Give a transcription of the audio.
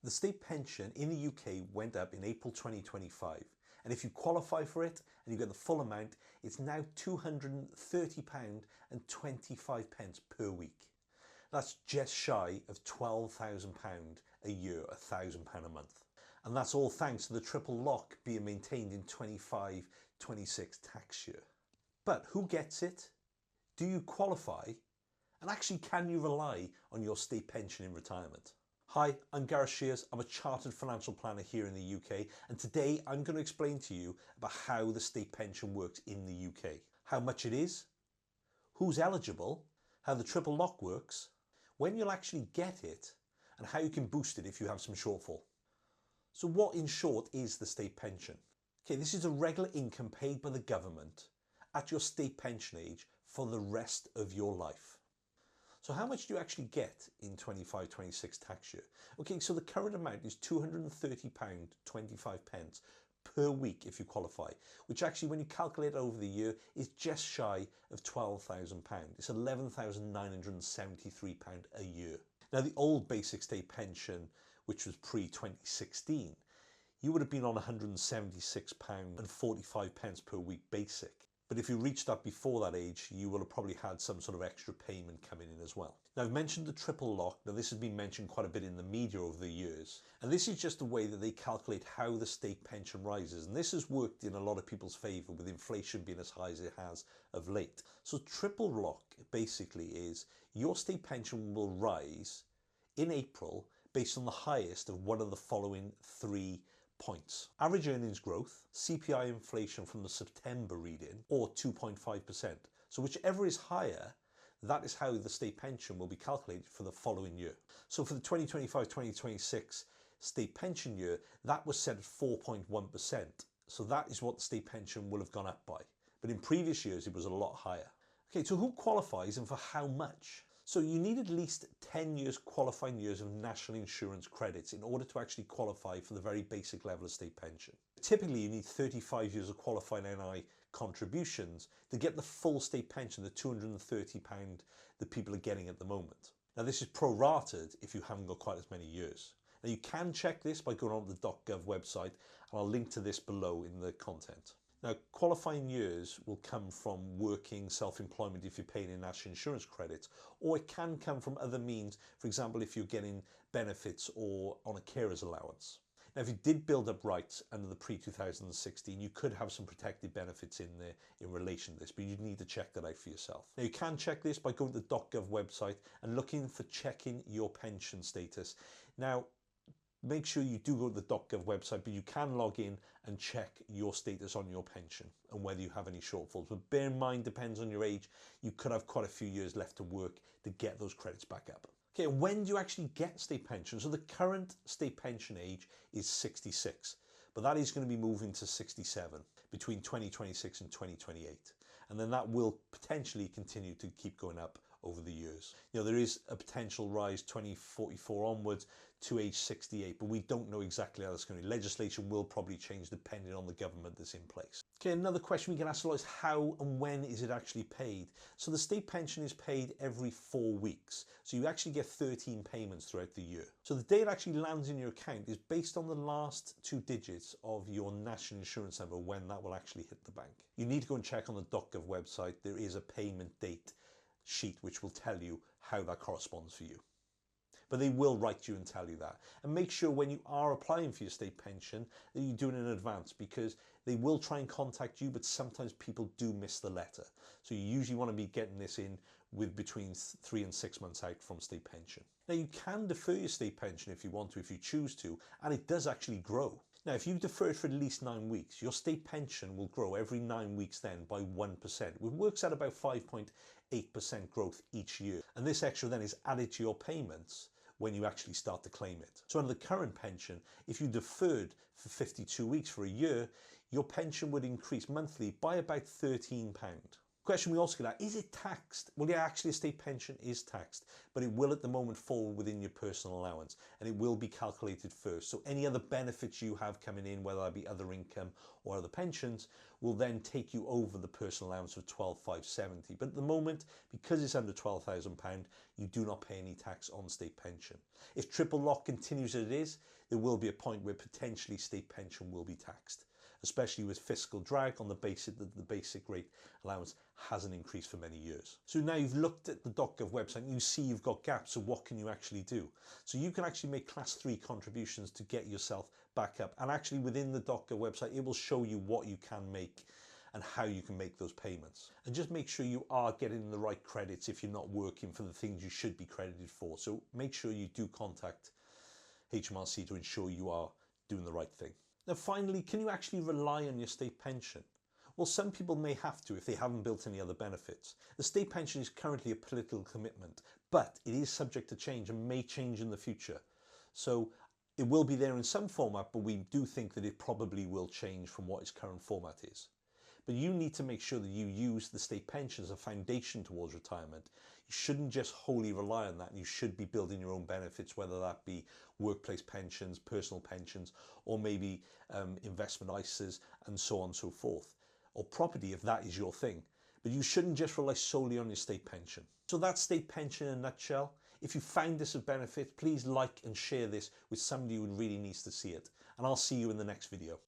The state pension in the UK went up in April 2025, and if you qualify for it and you get the full amount, it's now £230.25 per week. That's just shy of £12,000 a year, £1,000 a month. And that's all thanks to the triple lock being maintained in 25-26 tax year. But who gets it? Do you qualify? And actually, can you rely on your state pension in retirement? Hi, I'm Gareth Shears. I'm a chartered financial planner here in the UK, and today I'm going to explain to you about how the state pension works in the UK, how much it is, who's eligible, how the triple lock works, when you'll actually get it, and how you can boost it if you have some shortfall. So what, in short, is the state pension? Okay, this is a regular income paid by the government at your state pension age for the rest of your life. So how much do you actually get in 25-26 tax year? Okay, so the current amount is £230.25 per week if you qualify, which actually, when you calculate it over the year, is just shy of £12,000. It's £11,973 a year. Now, the old basic state pension, which was pre-2016, you would have been on £176.45 per week basic. But if you reached that before that age, you will have probably had some sort of extra payment coming in as well. Now, I've mentioned the triple lock. Now, this has been mentioned quite a bit in the media over the years. And this is just the way that they calculate how the state pension rises. And this has worked in a lot of people's favour, with inflation being as high as it has of late. So triple lock basically is your state pension will rise in April based on the highest of one of the following 3 points: average earnings growth, CPI inflation from the September reading, or 2.5%. So whichever is higher, that is how the state pension will be calculated for the following year. So for the 2025-2026 state pension year, that was set at 4.1%. So that is what the state pension will have gone up by. But in previous years, it was a lot higher. Okay, so who qualifies and for how much? So you need at least 10 years qualifying years of national insurance credits in order to actually qualify for the very basic level of state pension. Typically, you need 35 years of qualifying NI contributions to get the full state pension, the £230 that people are getting at the moment. Now, this is prorated if you haven't got quite as many years. Now, you can check this by going on the .gov website, and I'll link to this below in the content. Now, qualifying years will come from working, self-employment if you're paying in national insurance credits, or it can come from other means, for example, if you're getting benefits or on a carer's allowance. Now, if you did build up rights under the pre-2016, you could have some protected benefits in there in relation to this, but you'd need to check that out for yourself. Now, you can check this by going to the .gov website and looking for checking your pension status. Now, make sure you do go to the .gov website, but you can log in and check your status on your pension and whether you have any shortfalls. But bear in mind, depends on your age, you could have quite a few years left to work to get those credits back up. Okay, when do you actually get state pension? So the current state pension age is 66, but that is going to be moving to 67 between 2026 and 2028. And then that will potentially continue to keep going up over the years. You know, there is a potential rise 2044 onwards to age 68, but we don't know exactly how that's going to be. Legislation will probably change depending on the government that's in place. Okay, another question we get asked a lot is how and when is it actually paid? So the state pension is paid every 4 weeks. So you actually get 13 payments throughout the year. So the day it actually lands in your account is based on the last 2 digits of your national insurance number, when that will actually hit the bank. You need to go and check on the .gov website. There is a payment date sheet which will tell you how that corresponds for you. But they will write you and tell you that. And make sure when you are applying for your state pension that you do it in advance, because they will try and contact you, but sometimes people do miss the letter. So you usually want to be getting this in with between 3 and 6 months out from state pension. Now, you can defer your state pension if you want to, if you choose to, and it does actually grow. Now, if you defer it for at least 9 weeks, your state pension will grow every 9 weeks then by 1%. It works out about 5.8% growth each year. And this extra then is added to your payments when you actually start to claim it. So under the current pension, if you deferred for 52 weeks for a year, your pension would increase monthly by about £13. Question we also get at, is it taxed? Well, yeah, actually a state pension is taxed, but it will at the moment fall within your personal allowance and it will be calculated first. So any other benefits you have coming in, whether that be other income or other pensions, will then take you over the personal allowance of 12,570. But at the moment, because it's under £12,000, you do not pay any tax on state pension. If triple lock continues as it is, there will be a point where potentially state pension will be taxed, especially with fiscal drag on the basis that the basic rate allowance hasn't increased for many years. So now you've looked at the .gov website and you see you've got gaps, so what can you actually do? So you can actually make class 3 contributions to get yourself back up, and actually within the .gov website it will show you what you can make and how you can make those payments. And just make sure you are getting the right credits if you're not working for the things you should be credited for. So make sure you do contact HMRC to ensure you are doing the right thing. Now finally, can you actually rely on your state pension? Well, some people may have to if they haven't built any other benefits. The state pension is currently a political commitment, but it is subject to change and may change in the future. So it will be there in some format, but we do think that it probably will change from what its current format is. But you need to make sure that you use the state pension as a foundation towards retirement. You shouldn't just wholly rely on that. You should be building your own benefits, whether that be workplace pensions, personal pensions, or maybe investment ISAs and so on and so forth. Or property if that is your thing. But you shouldn't just rely solely on your state pension. So that's state pension in a nutshell. If you found this of benefit, please like and share this with somebody who really needs to see it. And I'll see you in the next video.